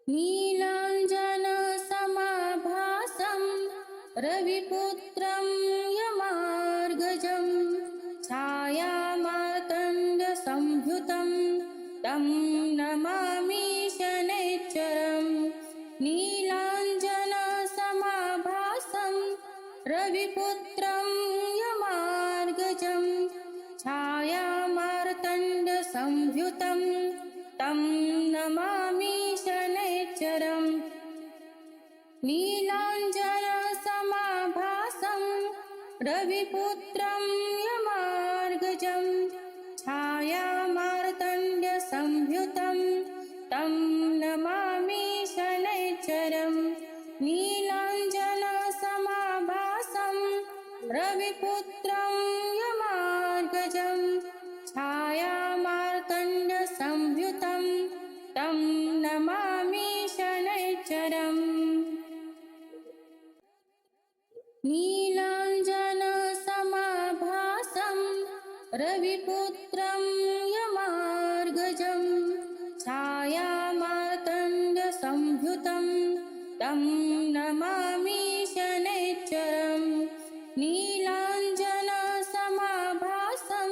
नीलाञ्जनसमाभासं रविपुत्रं यमार्गजं छायामार्तण्डसंयुतं तं नमामि शनैश्चरम्। नीलाञ्जनसमाभासं रविपुत्रं यमार्गजं छायामार्तण्डसंयुतं तं नमामि शनैश्चरम्। नीलाञ्जनसमाभासं रविपुत्रं यमार्गजं छायामार्तण्डसंयुतं तं नमामि शनैश्चरम्। नीलाञ्जनसमाभासं रविपुत्रं यमार्गजं छायामार्तण्डसंयुतं तं नमामि शनैश्चरम्। नीलाञ्जनसमाभासं रविपुत्रं यमार्गजं छायामार्तण्डसंयुतं तं नमामि शनैश्चरम्। नीलाञ्जनसमाभासं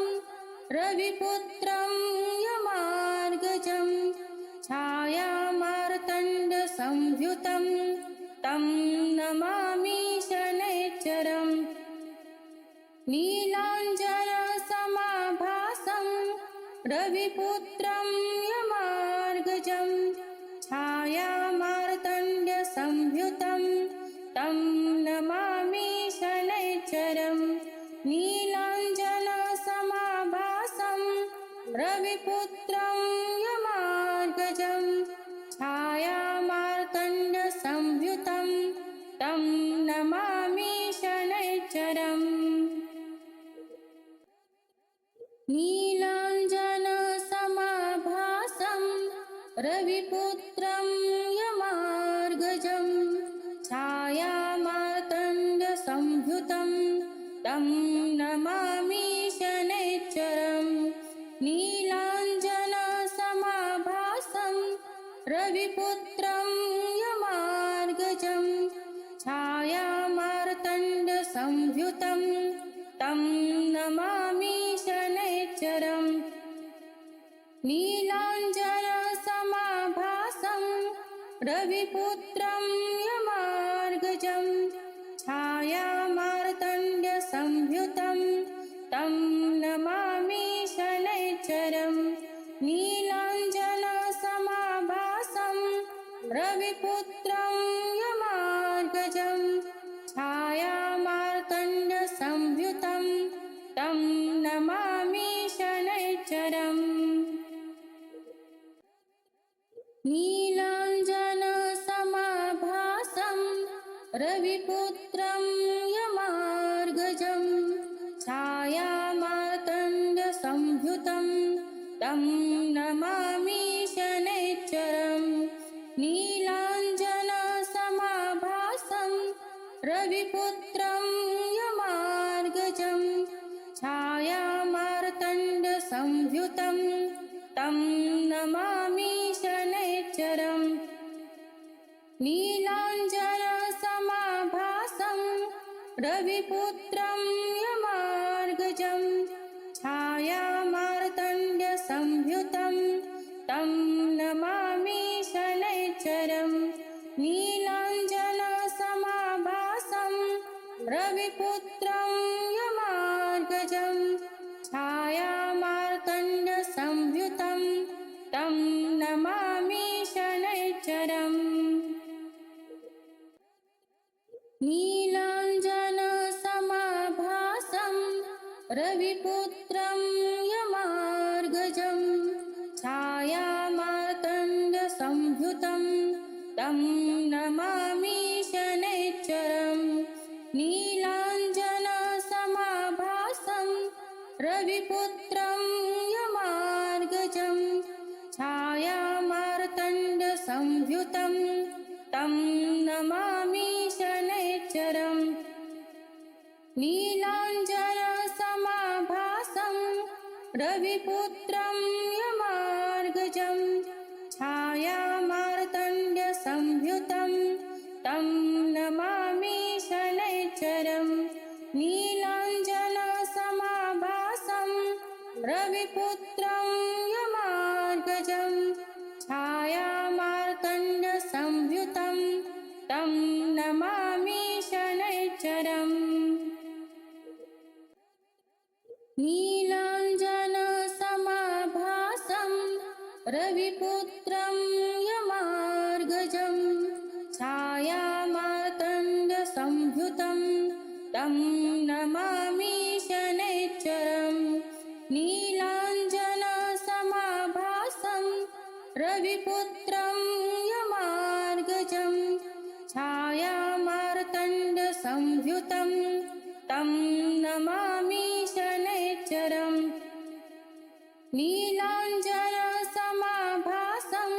रविपुत्रं यमार्गजं छायामार्तण्डसंयुतं तं नमामि शनैश्चरम्। नीलाञ्जनसमाभासं रविपुत्रं यमार्गजं छायामार्तण्डसंयुतं तं नमामि शनैश्चरम्। नीलाञ्जनसमाभासं रविपुत्रं यमार्गजं छायामार्तण्डसंयुतं तं नमामि शनैश्चरम्। नीलाञ्जनसमाभासं रविपुत्रं यमार्गजं छायामार्तण्डसंयुतं तं नमामि शनैश्चरम्। नीलाञ्जनसमाभासं रविपुत्रं यमार्गजं छायामार्तण्डसंयुतं तं नमामि शनैश्चरम्। नीलाञ्जनसमाभासं रविपुत्रं यमार्गजं छायामार्तण्डसंयुतं तं नमामि शनैश्चरम्। नीलाञ्जनसमाभासं रविपुत्रं यमार्गजं छायामार्तण्डसंयुतं तं नमामि शनैश्चरम्। नीलाञ्जनसमाभासं रविपुत्रं यमार्गजं छायामार्तण्डसंयुतं तं नमामि शनैश्चरम्। नीलाञ्जनसमाभासं रविपुत्रं यमार्गजं छायामार्तण्डसंयुतं तं नमामि शनैश्चरम्। नीलाञ्जनसमाभासं रविपुत्रं यमार्गजं छायामार्तण्डसंयुतं तं नमामि शनैश्चरम्। नीलाञ्जनसमाभासं रविपुत्रं यमार्गजं छायामार्तण्डसंयुतं तं नमामि शनैश्चरम्। नीलाञ्जनसमाभासं रविपुत्रं यमार्गजं छायामार्तण्डसंयुतं तं नमामि शनैश्चरम्। नीलाञ्जनसमाभासं रविपुत्रं यमार्गजं छायामार्तण्डसंयुतं तं नमामि शनैश्चरम्। नीलाञ्जनसमाभासं रविपुत्रं यमार्गजं छायामार्तण्डसंयुतं रविपुत्रं यमार्गजं छायामार्तण्डसंयुतं तं नमामि शनैश्चरम् नीलाञ्जनसमाभासं रविपुत्रं यमार्गजं छायामार्तण्डसंयुतं तं नमामि शनैश्चरम् नीलाञ्जनसमाभासं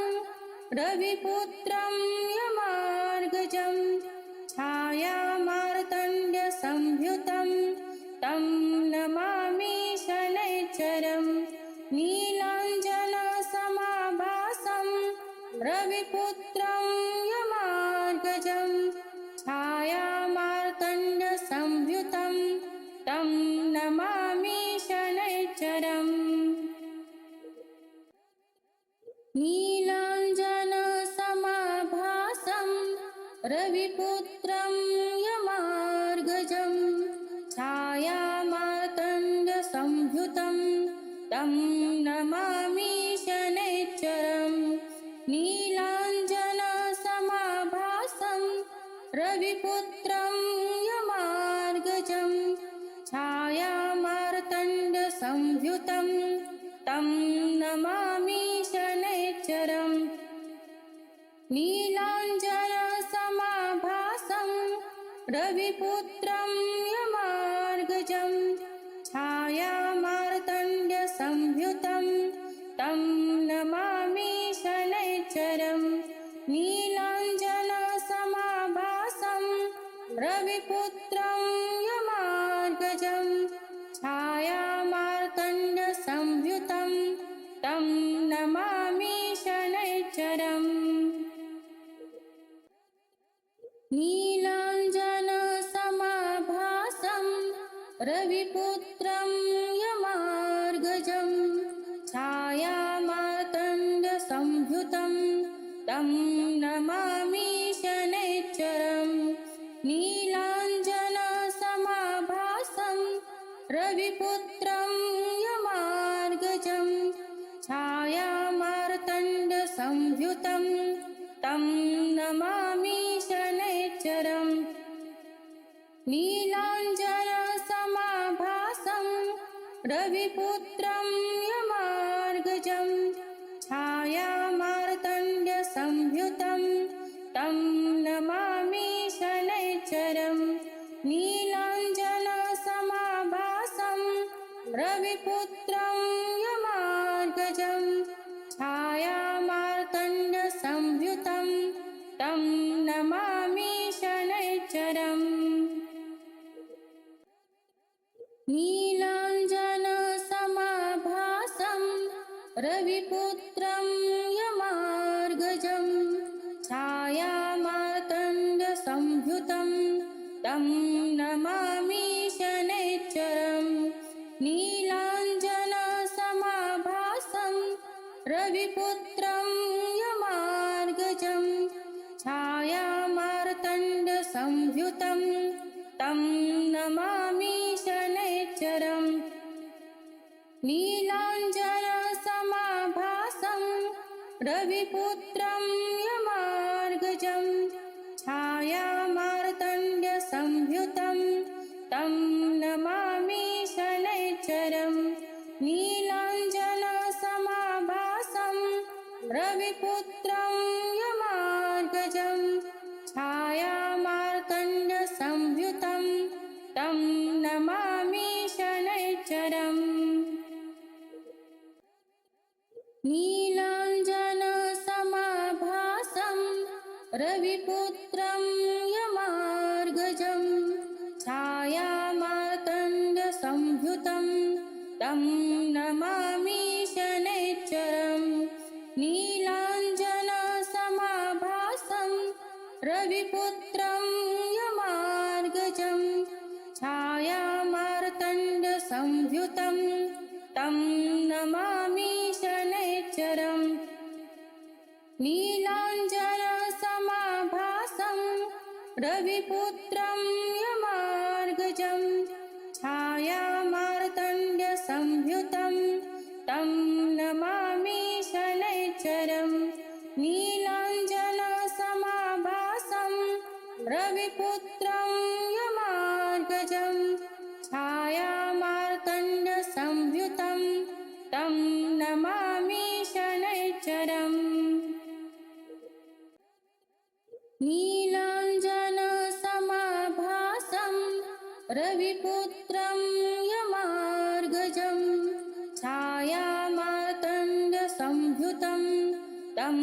रविपुत्रं यमार्गजं छायामार्तण्डसंयुतं तं नमामि शनैश्चरम् नीलाञ्जनसमाभासं रविपुत्रं यमार्गजं छायामार्तण्डसंयुतं तं नमामि शनैश्चरम् नीलाञ्जनसमाभासं रविपुत्रं यमार्गजं छायामार्तण्डसंयुतं तं नमामि शनैश्चरम् नीलाञ्जनसमाभासं रविपुत्रं यमार्गजं छायामार्तण्डसंयुतं तं नमामि शनैश्चरम् नीलाञ्जनसमाभासं रविपुत्रं यमार्गजं छायामार्तण्डसंयुतं तं नमामि शनैश्चरम् नीलाञ्जनसमाभासं रविपुत्रं यमार्गजं छायामार्तण्डसंयुतं तं नमामि शनैश्चरम् नीलाञ्जनसमाभासं रविपुत्रं यमार्गजं छायामार्तण्डसंयुतं तं नमामि शनैश्चरम् नीलाञ्जनसमाभासं रविपुत्रं यमार्गजं छायामार्तण्डसंयुतं तं नमामि शनैश्चरम् नीलाञ्जनसमाभासं रविपुत्रं यमार्गजं छायामार्तण्डसंयुतं तं नमामि शनैश्चरम् नीलाञ्जनसमाभासं रविपुत्रं यमार्गजं छायामार्तण्डसंयुतं तं नमामि शनैश्चरम् नीलाञ्जनसमाभासं रविपुत्रं यमार्गजं छायामार्तण्डसंयुतं तं नमामि शनैश्चरम् नीलाञ्जनसमाभासं रविपुत्रं यमार्गजं छायामार्तण्डसंयुतं तं नमामि शनैश्चरम् नीलाञ्जनसमाभासं रविपुत्रं यमार्गजं छायामार्तण्डसंयुतं तं नमामि शनैश्चरम् नीलाञ्जनसमाभासं रविपुत्रं यमार्गजं छायामार्तण्डसंयुतं तं नमामि शनैश्चरम् नीलाञ्जनसमाभासं रविपुत्रं यमार्गजं छायामार्तण्डसंयुतं तं नमामि शनैश्चरम् नीलाञ्जनसमाभासं रविपुत्रं यमार्गजं छायामार्तण्डसंयुतं तं नमामि शनैश्चरम् नीलाञ्जनसमाभासं रविपुत्रं यमार्गजं छायामार्तण्डसंयुतं तं नमामि शनैश्चरम् नीलाञ्जनसमाभासं रविपुत्रं यमार्गजं छायामार्तण्डसंयुतं तं नमामि शनैश्चरम् नीलाञ्जनसमाभासं रविपुत्रं यमार्गजं छायामार्तण्डसंयुतं तं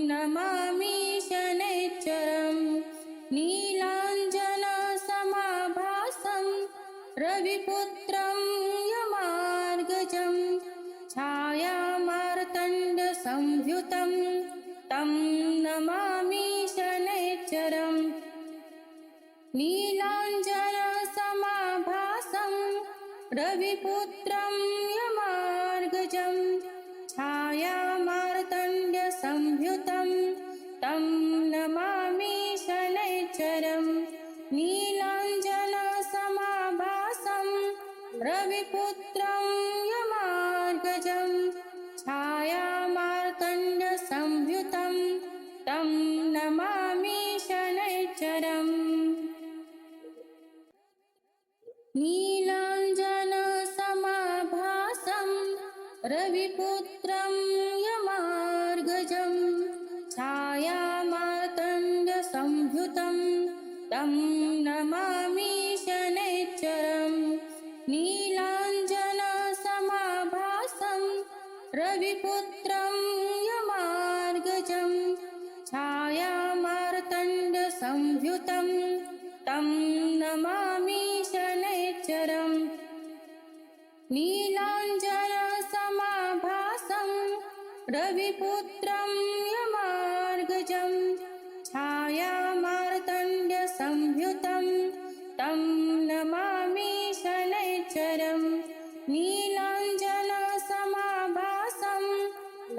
नमामि शनैश्चरम् नीलाञ्जनसमाभासं रविपुत्रं यमार्गजं छायामार्तण्डसंयुतं तं नमामि शनैश्चरम् नीलाञ्जनसमाभासं रविपुत्रं यमार्गजं छायामार्तण्डसंयुतं तं नमामि शनैश्चरम् नीलाञ्जनसमाभासं रविपुत्रं यमार्गजं छायामार्तण्डसंयुतं तं नमामि शनैश्चरम् नीलाञ्जनसमाभासं रविपुत्रं यमार्गजं छायामार्तण्डसंयुतं तं नमामि शनैश्चरम् नीलाञ्जनसमाभासं रविपुत्रं यमार्गजं छायामार्तण्डसंयुतं तं नमामि शनैश्चरम् नीलाञ्जनसमाभासं रविपुत्रं यमार्गजं छायामार्तण्डसंयुतं तं नमामि शनैश्चरम् नीलाञ्जनसमाभासं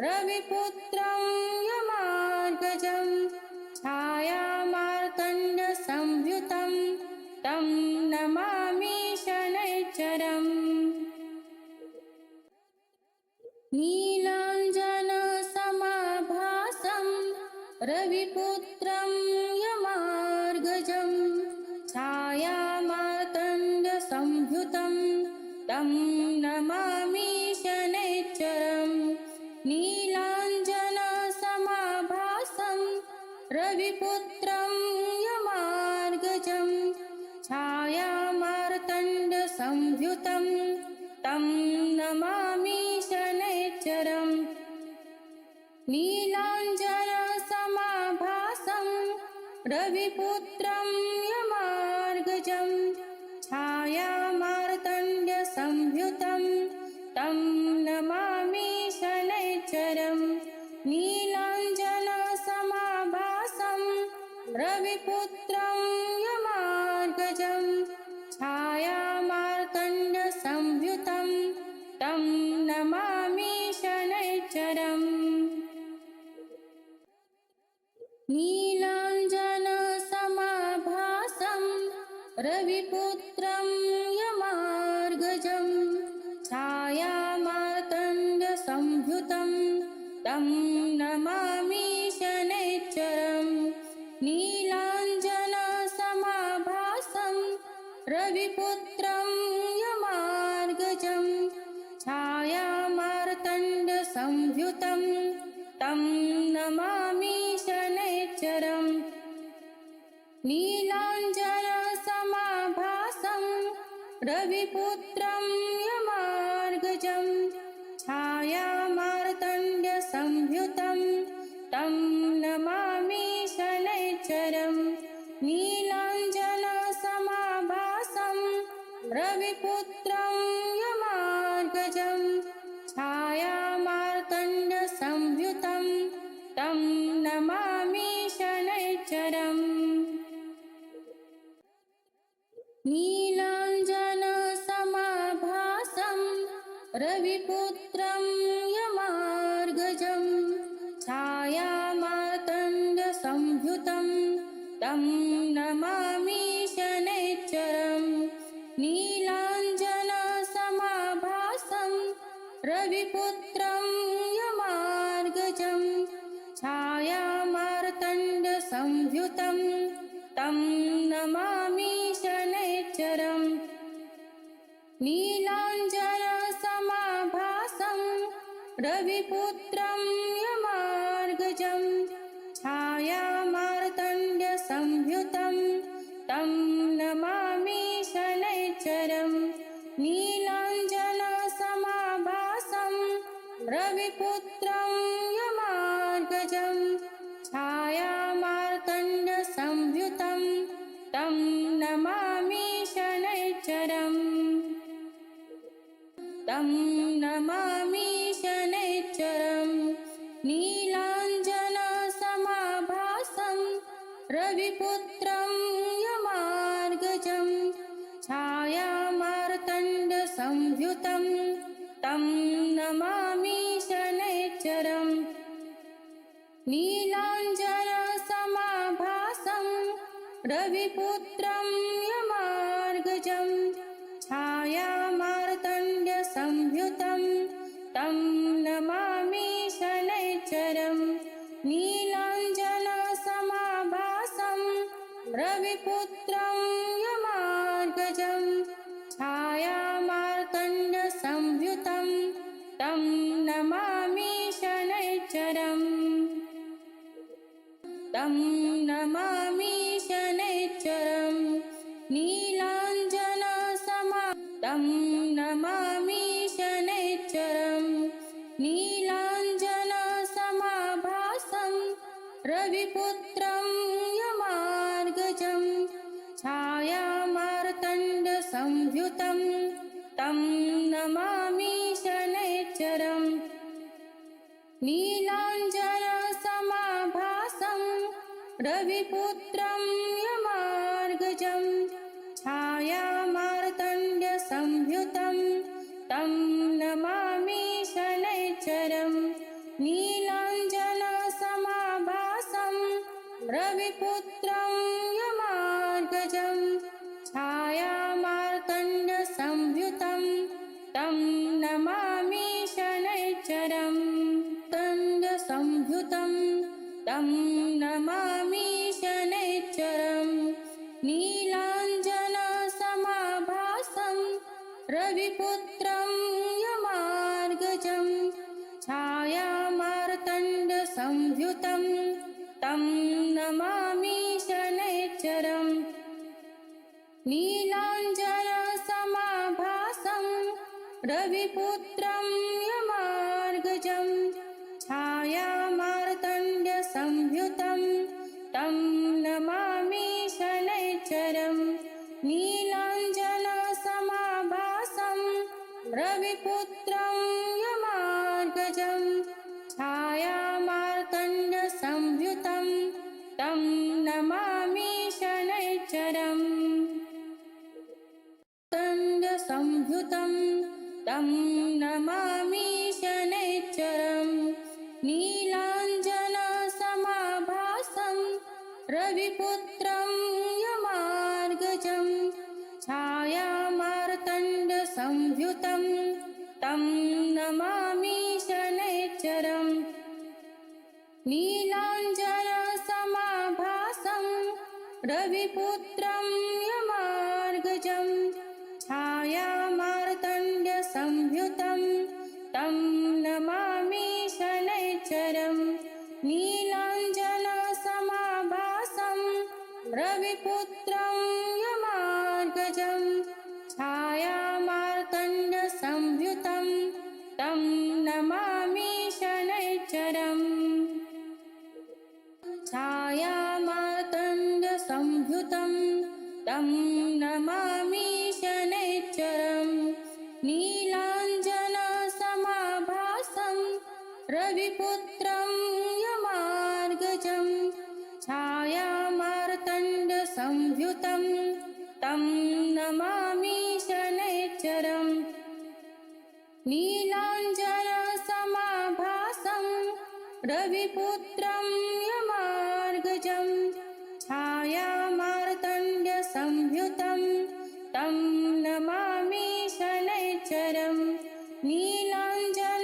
रविपुत्रं यमार्गजं छायामार्तण्डसंयुतं तं नमामि शनैश्चरम् नीलाञ्जनसमाभासं रविपुत्रं यमार्गजं छायामार्तण्डसंयुतं तं नमामि शनैश्चरम् नीलाञ्जनसमाभासं रविपुत्रं यमार्गजं छायामार्तण्डसंयुतं तं नमामि शनैश्चरम् नीलाञ्जनसमाभासं रविपुत्रं यमार्गजं छायामार्तण्डसंयुतं तं नमामि शनैश्चरम् नीलाञ्जनसमाभासं रविपुत्रं यमार्गजं छायामार्तण्डसंयुतं तं नमामि शनैश्चरम् नीलाञ्जनसमाभासं रविपुत्रं यमार्गजं छायामार्तण्डसंयुतं तं नमामि शनैश्चरम् नीलाञ्जनसमाभासं रविपुत्रं यमार्गजं छायामार्तण्डसंयुतं तं नमामि शनैश्चरम् नीलाञ्जनसमाभासं रविपुत्रं यमार्गजं छायामार्तण्डसंयुतं तं नमामि शनैश्चरम् नीलाञ्जनसमाभासं रविपुत्रं यमार्गजं छायामार्तण्डसंयुतं तं नमामि शनैश्चरम् नीलाञ्जनसमाभासं रविपुत्रं यमार्गजं छायामार्तण्डसंयुतं तं नमामि शनैश्चरम् नीलाञ्जनसमाभासं रविपुत्रं यमार्गजं छाया संयुतं तं नमामि शनैश्चरम् नीलाञ्जनसमाभासं रविपुत्रं यमार्गजं छायामार्तण्डसंयुतं तं नमामि शनैश्चरम् नीलाञ्जनसमाभासं रविपुत्रं यमार्गजं छायामार्तण्डसंयुतं तं नमामि शनैश्चरम् तं नमामि शनैश्चरम् नीलाञ्जनसमाभासं रविपुत्रं यमार्गजं छायामार्तण्डसंयुतं तं नमामि शनैश्चरम् नीलाञ्जनसमाभासं रविपुत्रं यमार्गजं छायामार्तण्डसंयुतं तं नमामि शनैश्चरम् नीलाञ्जनसमाभासं रविपुत्रं यमार्गजं छायामार्तण्डसंयुतं तं नमामि शनैश्चरम् तं नमामि शनैश्चरम् तं नमामि शनैश्चरम् नीलाञ्जनसमाभासं रविपुत्रं यमार्गजं छायामार्तण्डसंयुतं तं नमामि शनैश्चरम् नीलाञ्जनसमाभासं रविपुत्रं यमार्गजं छायामार्तण्डसंयुतं तं नमामि शनैश्चरम् नीलाञ्जनसमाभासं रविपुत्रं यमार्गजं छायामार्तण्डसंयुतं तं नमामि शनैश्चरम् तण्डसंयुतं तं नमामि शनैश्चरम् नीलाञ्जनसमाभासं रविपुत्रं यमार्गजं छायामार्तण्डसंयुतं तं नमामि शनैश्चरम् नीलाञ्जनसमाभासं रविपुत्रं यमार्गजं छायामार्तण्डसंयुतं तं नमामि शनैश्चरम् नीलाञ्जनसमाभासं रविपुत्रं यमार्गजं छायामार्तण्डसंयुतं तं नमामि शनैश्चरम् तण्डसंयुतं तं नमामि शनैश्चरम् नीलाञ्जनसमाभासं रविपुत्रं यमार्गजं छायामार्तण्डसंयुतं तं नमामि शनैश्चरम् नीलाञ्जनसमाभासं रविपुत्रं यमार्गजं छायामार्तण्डसंयुतं तं नमामि शनैश्चरम् नीलाञ्जनसमाभासं रविपुत्रं यमार्गजं छायामार्तण्डसंयुतं तं नमामि शनैश्चरम् छायामार्तण्डसंयुतं तं नमामि शनैश्चरम् नीलाञ्जनसमाभासं रविपुत्रं यमार्गजं छायामार्तण्डसंयुतं तं नमामि शनैश्चरम् नीलाञ्जनसमाभासं रविपुत्रं यमार्गजं छायामार्तण्डसंयुतं तं नमामि शनैश्चरम् नीलाञ्जनसमाभासं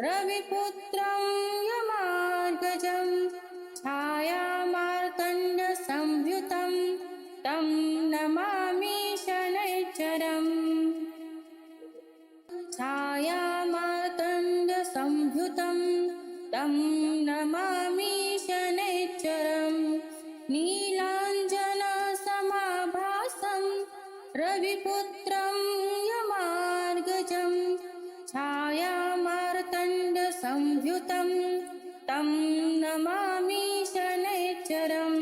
रविपुत्रं यमार्गजं नमामि शनैश्चरम् नीलाञ्जनसमाभासं रविपुत्रं यमार्गजं छायामार्तण्डसंयुतं तं नमामि शनैश्चरम्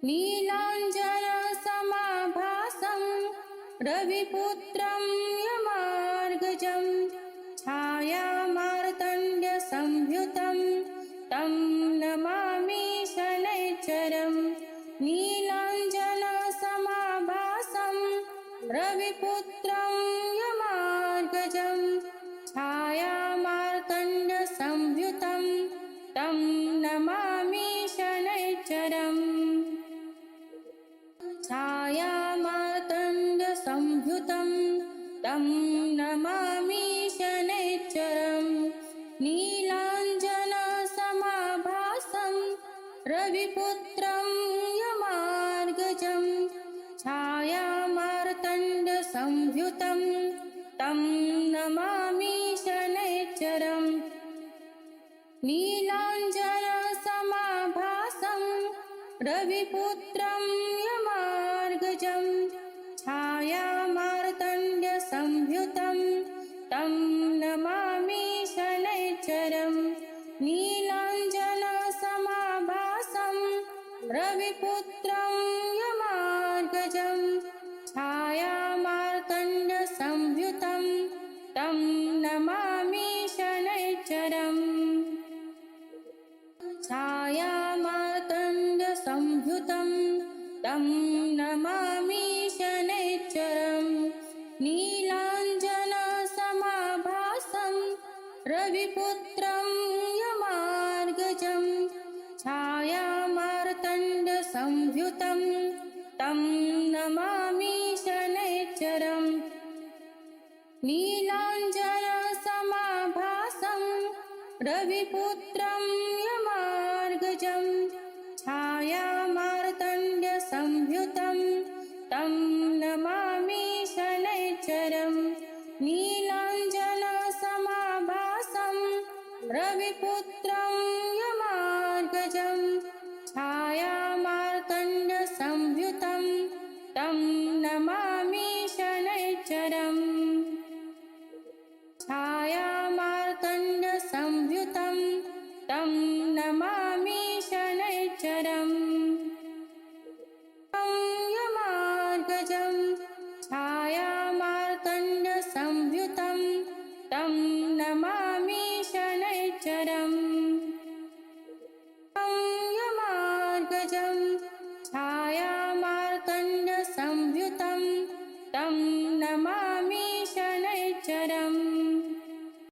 नीलाञ्जनसमाभासं रविपुत्रं यमार्गजं छायामार्तण्डसंयुतं तं नमामि शनैश्चरम् नीलाञ्जनसमाभासं रविपुत्रं यमार्गजं छायामार्तण्डसंयुतं तं नमामि शनैश्चरम् छायामार्तण्डसंयुतं तं नमामि शनैश्चरम् नीलाञ्जनसमाभासं रविपुत्रं यमार्गजं छायामार्तण्डसंयुतं तं नमामि शनैश्चरम् नीलाञ्जनसमाभासं रविपुत्रं यमार्गजं छायामार्तण्डसंयुतं तं नमामि शनैश्चरम् नीलाञ्जनसमाभासं रविपुत्रं यमार्गजं छायामार्तण्डसंयुतं तं नमामि शनैश्चरम् छायामार्तण्डसंयुतं तं नमामि शनैश्चरम् नीलाञ्जनसमाभासं रविपुत्रं यमार्गजं छायामार्तण्डसंयुतं तं नमामि शनैश्चरम् नीलाञ्जनसमाभासं रविपुत्रं यमार्गजं छायामार्तण्डसंयुतं तं नमामि शनैश्चरम् नीलाञ्जनसमाभासं रविपुत्रं यमार्गजं